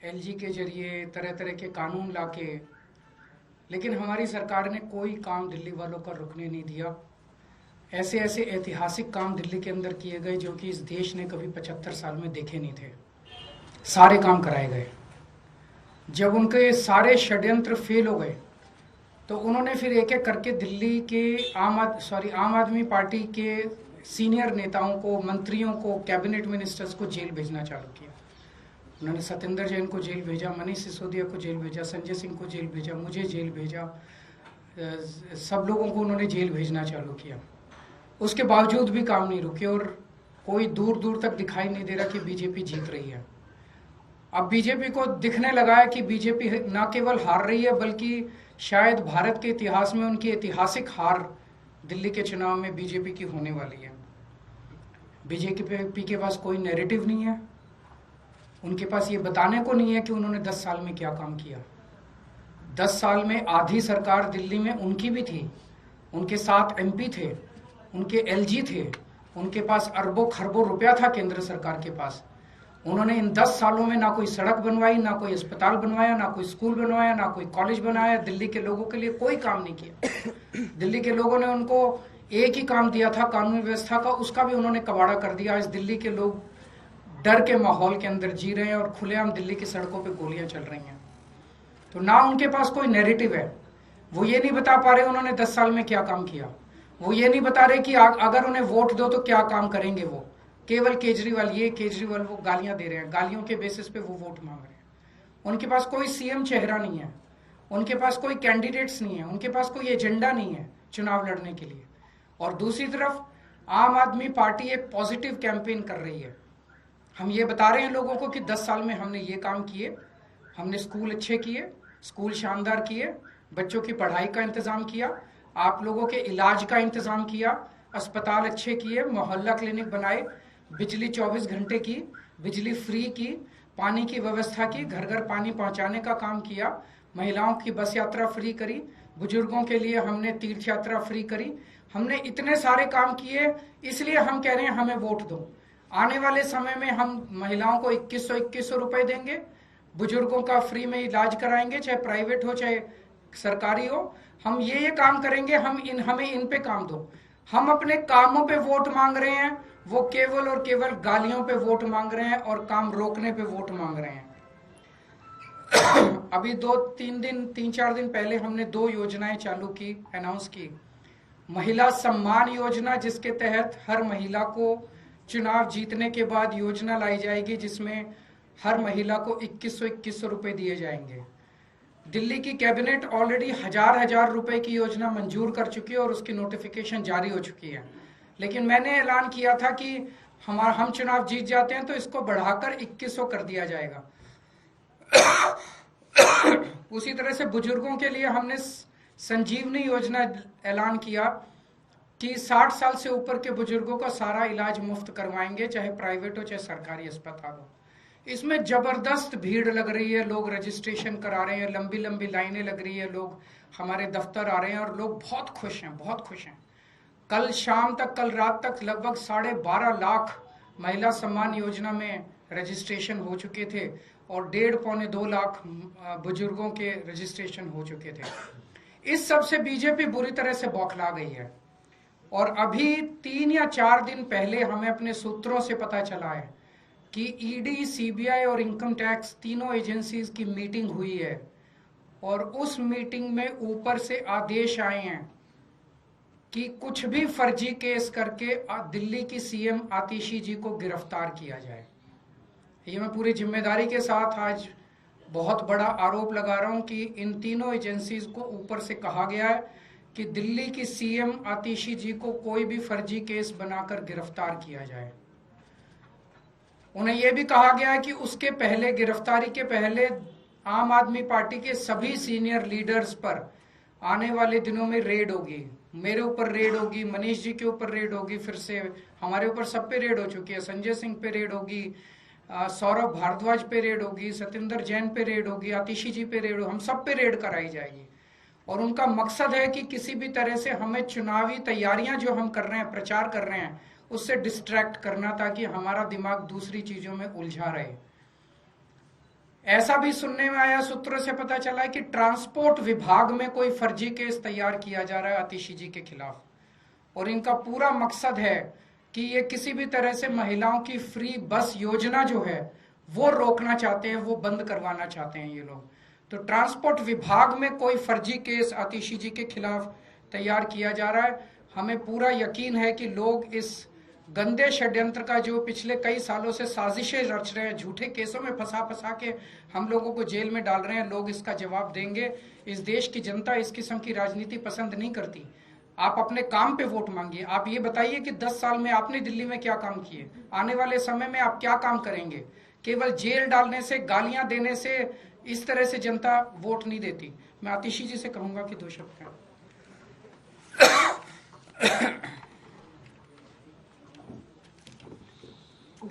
LG के जरिए तरह तरह के कानून लाके, लेकिन हमारी सरकार ने कोई काम दिल्ली वालों का रुकने नहीं दिया। ऐसे ऐसे ऐतिहासिक काम दिल्ली के अंदर किए गए जो कि इस देश ने कभी 75 साल में देखे नहीं थे। सारे काम कराए गए। जब उनके सारे षड्यंत्र फेल हो गए तो उन्होंने फिर एक एक करके दिल्ली के आम आदमी पार्टी के सीनियर नेताओं को, मंत्रियों को, कैबिनेट मिनिस्टर्स को जेल भेजना चालू किया। उन्होंने सत्येंद्र जैन को जेल भेजा, मनीष सिसोदिया को जेल भेजा, संजय सिंह को जेल भेजा, मुझे जेल भेजा, सब लोगों को उन्होंने जेल भेजना चालू किया। उसके बावजूद भी काम नहीं रुके और कोई दूर दूर तक दिखाई नहीं दे रहा कि बीजेपी जीत रही है। अब बीजेपी को दिखने लगा है कि बीजेपी न केवल हार रही है बल्कि शायद भारत के इतिहास में उनकी ऐतिहासिक हार दिल्ली के चुनाव में बीजेपी की होने वाली है। बीजेपी के पास कोई नैरेटिव नहीं है। उनके पास ये बताने को नहीं है कि उन्होंने 10 साल में क्या काम किया। 10 साल में आधी सरकार दिल्ली में उनकी भी थी, उनके 7 एमपी थे, उनके एलजी थे, उनके पास अरबों खरबों रुपया था केंद्र सरकार के पास। उन्होंने इन 10 सालों में ना कोई सड़क बनवाई, ना कोई अस्पताल बनवाया, ना कोई स्कूल बनवाया, ना कोई कॉलेज बनाया। दिल्ली के लोगों के लिए कोई काम नहीं किया। दिल्ली के लोगों ने उनको एक ही काम दिया था कानून व्यवस्था का, उसका भी उन्होंने कबाड़ा कर दिया। आज दिल्ली के लोग डर के माहौल के अंदर जी रहे हैं और खुलेआम दिल्ली की सड़कों पे गोलियां चल रही हैं। तो ना उनके पास कोई नैरेटिव है। वो ये नहीं बता पा रहे उन्होंने 10 साल में क्या काम किया। वो ये नहीं बता रहे कि अगर उन्हें वोट दो तो क्या काम करेंगे। वो केवल केजरीवाल वो गालियां दे रहे हैं, गालियों के बेसिस पे वो वोट मांग रहे हैं। उनके पास कोई सीएम चेहरा नहीं है, उनके पास कोई कैंडिडेट्स नहीं है, उनके पास कोई एजेंडा नहीं है चुनाव लड़ने के लिए। और दूसरी तरफ आम आदमी पार्टी एक पॉजिटिव कैंपेन कर रही है। हम ये बता रहे हैं लोगों को कि 10 साल में हमने ये काम किए, हमने स्कूल अच्छे किए, स्कूल शानदार किए, बच्चों की पढ़ाई का इंतजाम किया, आप लोगों के इलाज का इंतजाम किया, अस्पताल अच्छे किए, मोहल्ला क्लिनिक बनाए, बिजली 24 घंटे की, बिजली फ्री की, पानी की व्यवस्था की, घर घर पानी पहुंचाने का काम किया, महिलाओं की बस यात्रा फ्री करी, बुजुर्गों के लिए हमने तीर्थ यात्रा फ्री करी। हमने इतने सारे काम किए, इसलिए हम कह रहे हैं हमें वोट दो। आने वाले समय में हम महिलाओं को 2100 रुपए देंगे, बुजुर्गों का फ्री में इलाज कराएंगे, चाहे प्राइवेट हो चाहे सरकारी हो। हम ये काम करेंगे, हमें इन पे काम दो। हम अपने कामों पे वोट मांग रहे हैं, वो केवल और केवल गालियों पे वोट मांग रहे हैं और काम रोकने पे वोट मांग रहे हैं। अभी 3-4 दिन पहले हमने 2 योजनाएं चालू की, अनाउंस की। महिला सम्मान योजना, जिसके तहत हर महिला को चुनाव जीतने के बाद योजना लाई जाएगी जिसमें हर महिला को 2100 रुपए दिए जाएंगे। दिल्ली की कैबिनेट ऑलरेडी हजार रुपए की योजना मंजूर कर चुकी है और उसकी नोटिफिकेशन जारी हो चुकी है। लेकिन मैंने ऐलान किया था कि हम चुनाव जीत जाते हैं तो इसको बढ़ाकर 2100 कर दिया जाएगा। उसी तरह से बुजुर्गों के लिए हमने संजीवनी योजना ऐलान किया कि 60 साल से ऊपर के बुजुर्गों का सारा इलाज मुफ्त करवाएंगे, चाहे प्राइवेट हो चाहे सरकारी अस्पताल हो। इसमें जबरदस्त भीड़ लग रही है, लोग रजिस्ट्रेशन करा रहे हैं, लंबी लंबी लाइनें लग रही है, लोग हमारे दफ्तर आ रहे हैं और लोग बहुत खुश हैं, बहुत खुश हैं। कल रात तक लगभग 12.5 लाख महिला सम्मान योजना में रजिस्ट्रेशन हो चुके थे और 1.5-2 लाख बुजुर्गों के रजिस्ट्रेशन हो चुके थे। इस सब से बीजेपी बुरी तरह से बौखला गई है। और अभी 3 या 4 दिन पहले हमें अपने सूत्रों से पता चला है कि ईडी, सीबीआई और इनकम टैक्स तीनों एजेंसीज की मीटिंग हुई है और उस मीटिंग में ऊपर से आदेश आए हैं कि कुछ भी फर्जी केस करके दिल्ली की सीएम आतिशी जी को गिरफ्तार किया जाए। ये मैं पूरी जिम्मेदारी के साथ आज बहुत बड़ा आरोप लगा रहा हूं कि इन तीनों एजेंसीज को ऊपर से कहा गया है कि दिल्ली की सीएम आतिशी जी को कोई भी फर्जी केस बनाकर गिरफ्तार किया जाए। उन्हें यह भी कहा गया है कि उसके पहले, गिरफ्तारी के पहले, आम आदमी पार्टी के सभी सीनियर लीडर्स पर आने वाले दिनों में रेड होगी। मेरे ऊपर रेड होगी, मनीष जी के ऊपर रेड होगी, फिर से हमारे ऊपर सब पे रेड हो चुकी है। संजय सिंह पे रेड होगी, सौरभ भारद्वाज पे रेड होगी, सत्येंद्र जैन पे रेड होगी, आतिशी जी पे रेड होगी, हम सब पे रेड कराई जाएगी। और उनका मकसद है कि किसी भी तरह से हमें चुनावी तैयारियां जो हम कर रहे हैं, प्रचार कर रहे हैं, उससे डिस्ट्रैक्ट करना ताकि हमारा दिमाग दूसरी चीजों में उलझा रहे। ऐसा भी सुनने में आया, सूत्रों से पता चला है कि ट्रांसपोर्ट विभाग में कोई फर्जी केस तैयार किया जा रहा है आतिशी जी के खिलाफ, और इनका पूरा मकसद है कि ये किसी भी तरह से महिलाओं की फ्री बस योजना जो है वो रोकना चाहते हैं, वो बंद करवाना चाहते हैं ये लोग। तो ट्रांसपोर्ट विभाग में कोई फर्जी केस आतिशी जी के खिलाफ तैयार किया जा रहा है। हमें पूरा यकीन है कि लोग इस गंदे षड्यंत्र का, जो पिछले कई सालों से साजिशें रच रहे हैं, झूठे केसों में फंसा फंसा के हम लोगों को जेल में डाल रहे हैं, लोग इसका जवाब देंगे। इस देश की जनता इस किस्म की राजनीति पसंद नहीं करती। आप अपने काम पे वोट मांगिए। आप ये बताइए कि 10 साल में आपने दिल्ली में क्या काम किए, आने वाले समय में आप क्या काम करेंगे। केवल जेल डालने से, गालियां देने से इस तरह से जनता वोट नहीं देती। मैं आतिशी जी से कहूंगा कि 2 शब्द कहें।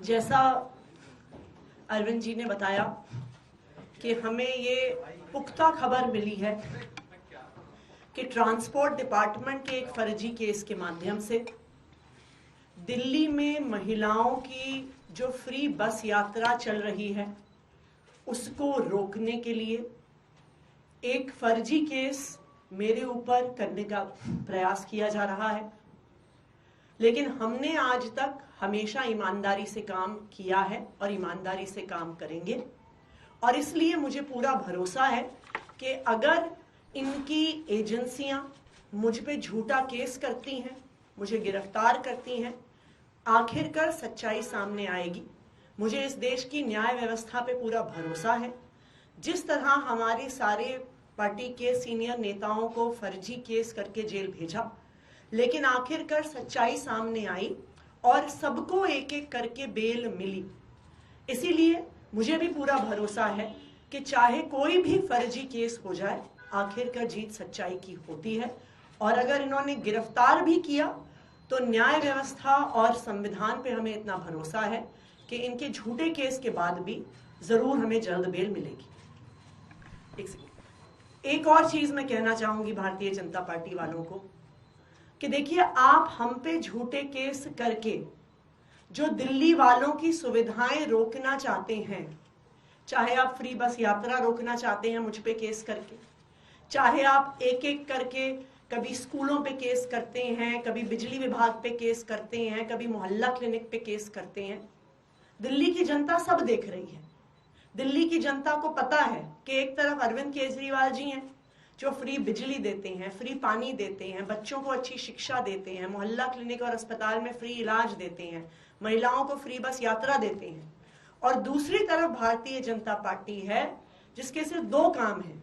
जैसा अरविंद जी ने बताया कि हमें ये पुख्ता खबर मिली है कि ट्रांसपोर्ट डिपार्टमेंट के एक फर्जी केस के माध्यम से दिल्ली में महिलाओं की जो फ्री बस यात्रा चल रही है उसको रोकने के लिए एक फर्जी केस मेरे ऊपर करने का प्रयास किया जा रहा है। लेकिन हमने आज तक हमेशा ईमानदारी से काम किया है और ईमानदारी से काम करेंगे, और इसलिए मुझे पूरा भरोसा है कि अगर इनकी एजेंसियां मुझ पे झूठा केस करती हैं, मुझे गिरफ्तार करती हैं, आखिरकार सच्चाई सामने आएगी। मुझे इस देश की न्याय व्यवस्था पे पूरा भरोसा है। जिस तरह हमारे सारे पार्टी के सीनियर नेताओं को फर्जी केस करके जेल भेजा, लेकिन आखिरकार सच्चाई सामने आई और सबको एक एक करके बेल मिली। इसीलिए मुझे भी पूरा भरोसा है कि चाहे कोई भी फर्जी केस हो जाए, आखिरकार जीत सच्चाई की होती है। और अगर इन्होंने गिरफ्तार भी किया तो न्याय व्यवस्था और संविधान पे हमें इतना भरोसा है कि इनके झूठे केस के बाद भी जरूर हमें जल्द बेल मिलेगी। एक और चीज मैं कहना चाहूंगी भारतीय जनता पार्टी वालों को कि देखिए, आप हम पे झूठे केस करके जो दिल्ली वालों की सुविधाएं रोकना चाहते हैं, चाहे आप फ्री बस यात्रा रोकना चाहते हैं मुझ पे केस करके, चाहे आप एक एक करके कभी स्कूलों पे केस करते हैं, कभी बिजली विभाग पे केस करते हैं, कभी मोहल्ला क्लिनिक पे केस करते हैं, दिल्ली की जनता सब देख रही है। दिल्ली की जनता को पता है कि एक तरफ अरविंद केजरीवाल जी हैं जो फ्री बिजली देते हैं, फ्री पानी देते हैं, बच्चों को अच्छी शिक्षा देते हैं, मोहल्ला क्लिनिक और अस्पताल में फ्री इलाज देते हैं, महिलाओं को फ्री बस यात्रा देते हैं, और दूसरी तरफ भारतीय जनता पार्टी है जिसके सिर्फ 2 काम हैं,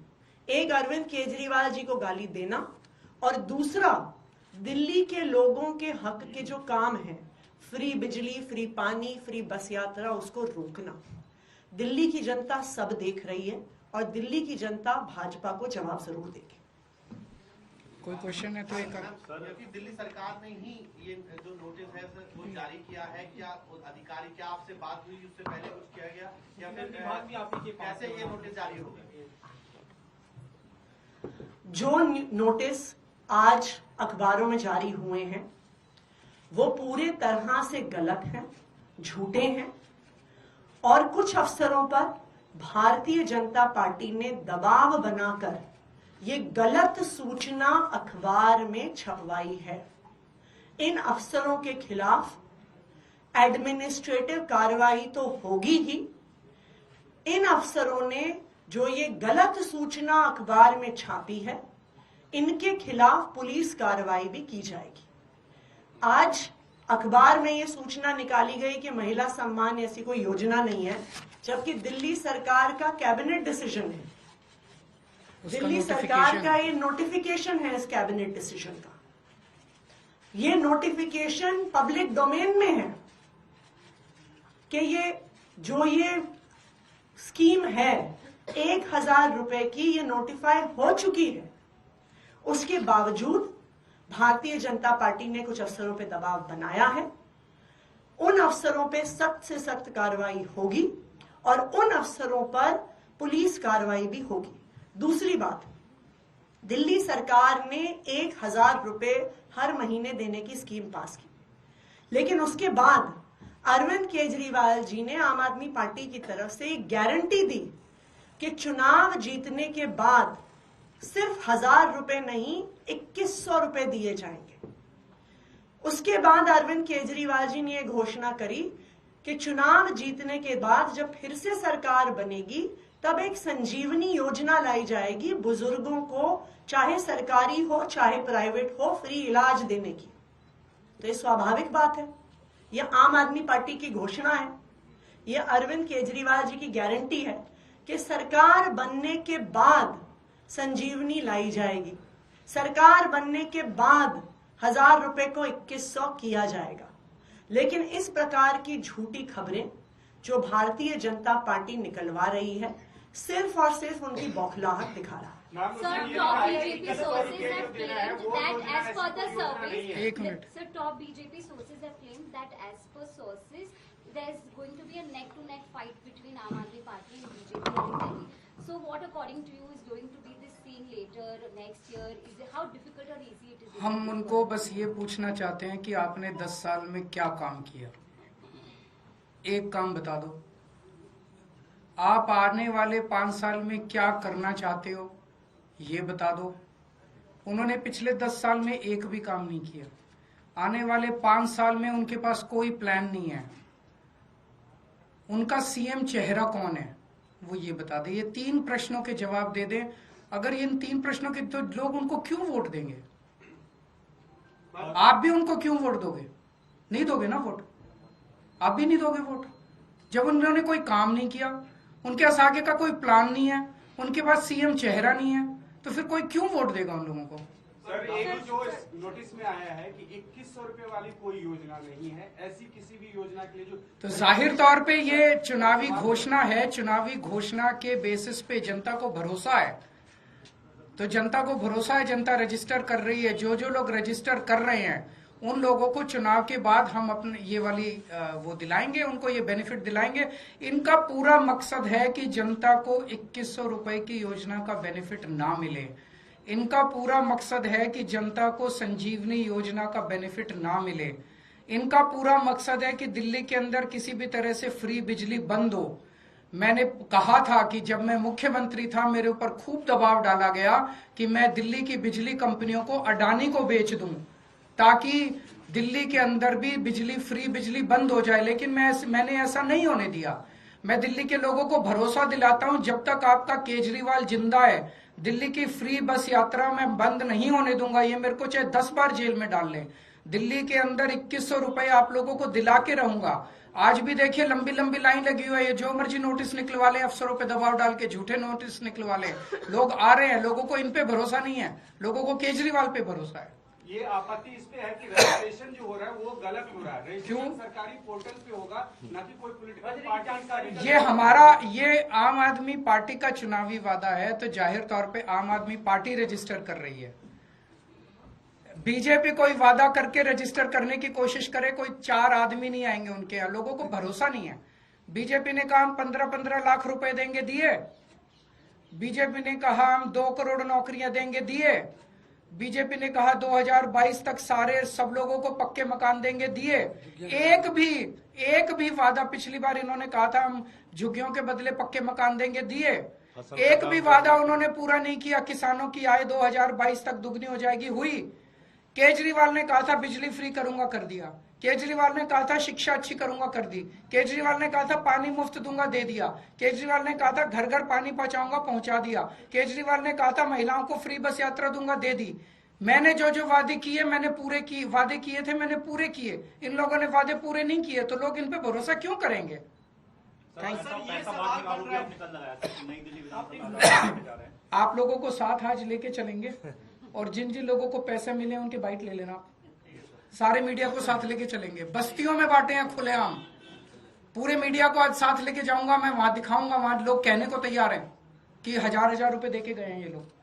एक अरविंद केजरीवाल जी को गाली देना और दूसरा दिल्ली के लोगों के हक के जो काम है, फ्री बिजली, फ्री पानी, फ्री बस यात्रा, उसको रोकना। दिल्ली की जनता सब देख रही है और दिल्ली की जनता भाजपा को जवाब जरूर देगी। कोई क्वेश्चन है तो एक दिल्ली सरकार ने ही ये जो नोटिस है वो जारी किया है, क्या अधिकारी, क्या आपसे बात हुई, उससे पहले कुछ किया गया या फिर कैसे ये नोटिस जारी हो गया? जो नोटिस आज अखबारों में जारी हुए हैं वो पूरे तरह से गलत हैं, झूठे हैं, और कुछ अफसरों पर भारतीय जनता पार्टी ने दबाव बनाकर ये गलत सूचना अखबार में छपवाई है। इन अफसरों के खिलाफ एडमिनिस्ट्रेटिव कार्रवाई तो होगी ही, इन अफसरों ने जो ये गलत सूचना अखबार में छापी है इनके खिलाफ पुलिस कार्रवाई भी की जाएगी। आज अखबार में ये सूचना निकाली गई कि महिला सम्मान ऐसी कोई योजना नहीं है, जबकि दिल्ली सरकार का कैबिनेट डिसीजन है, दिल्ली सरकार का ये नोटिफिकेशन है इस कैबिनेट डिसीजन का। ये नोटिफिकेशन पब्लिक डोमेन में है कि ये स्कीम है 1000 रुपए की, ये नोटिफाई हो चुकी है। उसके बावजूद भारतीय जनता पार्टी ने कुछ अफसरों पे दबाव बनाया है। उन अफसरों पे सख्त से सख्त कार्रवाई होगी और उन अफसरों पर पुलिस कार्रवाई भी होगी। दूसरी बात, दिल्ली सरकार ने 1000 रुपए हर महीने देने की स्कीम पास की, लेकिन उसके बाद अरविंद केजरीवाल जी ने आम आदमी पार्टी की तरफ से एक गारंटी दी कि चुनाव जीतने के बाद सिर्फ 1000 रुपए नहीं 2100 रुपए दिए जाएंगे। उसके बाद अरविंद केजरीवाल जी ने यह घोषणा करी कि चुनाव जीतने के बाद जब फिर से सरकार बनेगी तब एक संजीवनी योजना लाई जाएगी बुजुर्गों को, चाहे सरकारी हो चाहे प्राइवेट हो, फ्री इलाज देने की। तो ये स्वाभाविक बात है, यह आम आदमी पार्टी की घोषणा है, यह अरविंद केजरीवाल जी की गारंटी है कि सरकार बनने के बाद संजीवनी लाई जाएगी, सरकार बनने के बाद 1000 रुपए को 2100 किया जाएगा। लेकिन इस प्रकार की झूठी खबरें जो भारतीय जनता पार्टी निकलवा रही है, सिर्फ और सिर्फ उनकी बौखलाहट दिखा रहा है। Sir, top BJP sources have claimed that as per the surveys, sir, top BJP sources have claimed that as per sources, there's going to be a neck-to-neck fight between Aam Aadmi Party and BJP in Delhi. So, what according to you is going to be this scene later next year? Is it, how difficult or easy it is? हम उनको बस ये पूछना चाहते हैं कि आपने 10 साल में क्या काम किया, एक काम बता दो। आप आने वाले 5 साल में क्या करना चाहते हो, ये बता दो। उन्होंने पिछले 10 साल में एक भी काम नहीं किया। आने वाले 5 साल में उनके पास कोई प्लान नहीं है। उनका सीएम चेहरा कौन है, वो ये बता दे। ये 3 प्रश्नों के जवाब दे दें। अगर इन 3 प्रश्नों के, तो लोग उनको क्यों वोट देंगे? आप भी उनको क्यों वोट दोगे? नहीं दोगे ना वोट, आप भी नहीं दोगे वोट। जब उन्होंने कोई काम नहीं किया, उनके पास आगे का कोई प्लान नहीं है, उनके पास सीएम चेहरा नहीं है, तो फिर कोई क्यों वोट देगा उन लोगों को? सर, एक जो नोटिस में आया है कि 2100 रुपए वाली कोई योजना नहीं है, ऐसी किसी भी योजना के लिए जो, तो जाहिर तौर पे ये चुनावी घोषणा है। चुनावी घोषणा के बेसिस पे जनता को भरोसा है, तो जनता को भरोसा है, जनता रजिस्टर कर रही है। जो जो लोग रजिस्टर कर रहे हैं उन लोगों को चुनाव के बाद हम अपने ये वाली वो दिलाएंगे, उनको ये बेनिफिट दिलाएंगे। इनका पूरा मकसद है कि जनता को 2100 रुपए की योजना का बेनिफिट ना मिले। इनका पूरा मकसद है कि जनता को संजीवनी योजना का बेनिफिट ना मिले। इनका पूरा मकसद है कि दिल्ली के अंदर किसी भी तरह से फ्री बिजली बंद हो। मैंने कहा था कि जब मैं मुख्यमंत्री था, मेरे ऊपर खूब दबाव डाला गया कि मैं दिल्ली की बिजली कंपनियों को, अडानी को बेच दूं, ताकि दिल्ली के अंदर भी बिजली, फ्री बिजली बंद हो जाए। लेकिन मैंने ऐसा नहीं होने दिया। मैं दिल्ली के लोगों को भरोसा दिलाता हूं, जब तक आपका केजरीवाल जिंदा है, दिल्ली की फ्री बस यात्रा मैं बंद नहीं होने दूंगा। ये मेरे को चाहे 10 बार जेल में डाल लें, दिल्ली के अंदर 2100 रुपए आप लोगों को दिला के रहूंगा। आज भी देखिए लंबी लंबी लाइन लगी हुई है, जो मर्जी नोटिस निकलवा ले, अफसरों पे दबाव डाल के झूठे नोटिस निकलवा ले। लोग आ रहे हैं, लोगों को इन पे भरोसा नहीं है, लोगों को केजरीवाल पे भरोसा है। ये आपत्ति इस पे है कि रजिस्ट्रेशन जो हो रहा है वो गलत हो रहा है। क्यों? सरकारी पोर्टल पे होगा, ना कि कोई पॉलिटिकल पार्टी का। ये हमारा, ये आम आदमी पार्टी का चुनावी वादा है, तो जाहिर तौर पे आम आदमी पार्टी रजिस्टर कर रही है। बीजेपी कोई वादा करके रजिस्टर करने की कोशिश करे, कोई 4 आदमी नहीं आएंगे उनके यहाँ। लोगों को भरोसा नहीं है। बीजेपी ने कहा हम 15-15 लाख रुपए देंगे, दिए। बीजेपी ने कहा हम 2 करोड़ नौकरियां देंगे, दिए। बीजेपी ने कहा 2022 तक सारे सब लोगों को पक्के मकान देंगे, दिए। एक भी वादा, पिछली बार इन्होंने कहा था हम झुग्गियों के बदले पक्के मकान देंगे, दिए। एक भी वादा उन्होंने पूरा नहीं किया। किसानों की आय 2022 तक दुगनी हो जाएगी, हुई। केजरीवाल ने कहा था बिजली फ्री करूंगा, कर दिया। केजरीवाल ने कहा था शिक्षा अच्छी करूंगा, कर दी। केजरीवाल ने कहा था पानी मुफ्त दूंगा, दे दिया। केजरीवाल ने कहा था घर घर पानी पहुंचाऊंगा, पहुंचा दिया। केजरीवाल ने कहा था महिलाओं को फ्री बस यात्रा दूंगा, दे दी। मैंने जो जो वादे किए, मैंने पूरे किए। वादे किए थे, मैंने पूरे किए। इन लोगों ने वादे पूरे नहीं किए, तो लोग इन पे भरोसा क्यों करेंगे? आप लोगों को साथ आज लेके चलेंगे, और जिन जिन लोगों को पैसे मिले उनके बाइट ले लेना। सारे मीडिया को साथ लेके चलेंगे। बस्तियों में बांटे हैं खुलेआम, पूरे मीडिया को आज साथ लेके जाऊंगा मैं, वहां दिखाऊंगा। वहां लोग कहने को तैयार हैं कि 1000-1000 रुपए देके गए हैं ये लोग।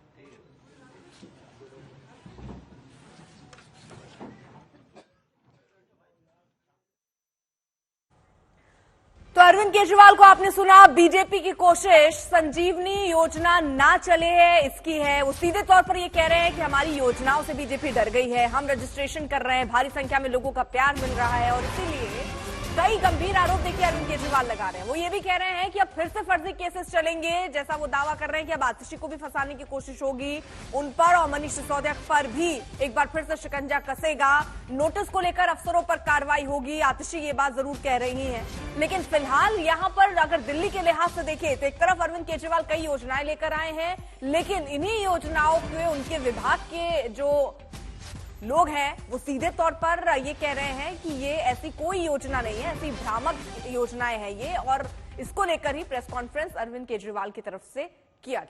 तो अरविंद केजरीवाल को आपने सुना। बीजेपी की कोशिश संजीवनी योजना ना चले है इसकी है। वो सीधे तौर पर ये कह रहे हैं कि हमारी योजनाओं से बीजेपी डर गई है, हम रजिस्ट्रेशन कर रहे हैं, भारी संख्या में लोगों का प्यार मिल रहा है और इसीलिए कई गंभीर आरोप देखिए अरविंद केजरीवाल लगा रहे हैं। वो ये भी कह रहे हैं कि अब फिर से फर्जी केसेस चलेंगे, जैसा वो दावा कर रहे हैं कि अब आतिशी को भी फंसाने की कोशिश होगी उन पर, और मनीष सिसोदिया पर भी एक बार फिर से शिकंजा कसेगा। नोटिस को लेकर अफसरों पर कार्रवाई होगी, आतिशी ये बात जरूर कह रही हैं। लेकिन फिलहाल यहां पर अगर दिल्ली के लिहाज से देखें तो एक तरफ अरविंद केजरीवाल कई योजनाएं लेकर आए हैं, लेकिन इन्हीं योजनाओं के उनके विभाग के जो लोग हैं वो सीधे तौर पर ये कह रहे हैं कि ये ऐसी कोई योजना नहीं है, ऐसी भ्रामक योजनाएं हैं ये, और इसको लेकर ही प्रेस कॉन्फ्रेंस अरविंद केजरीवाल की तरफ से किया गया।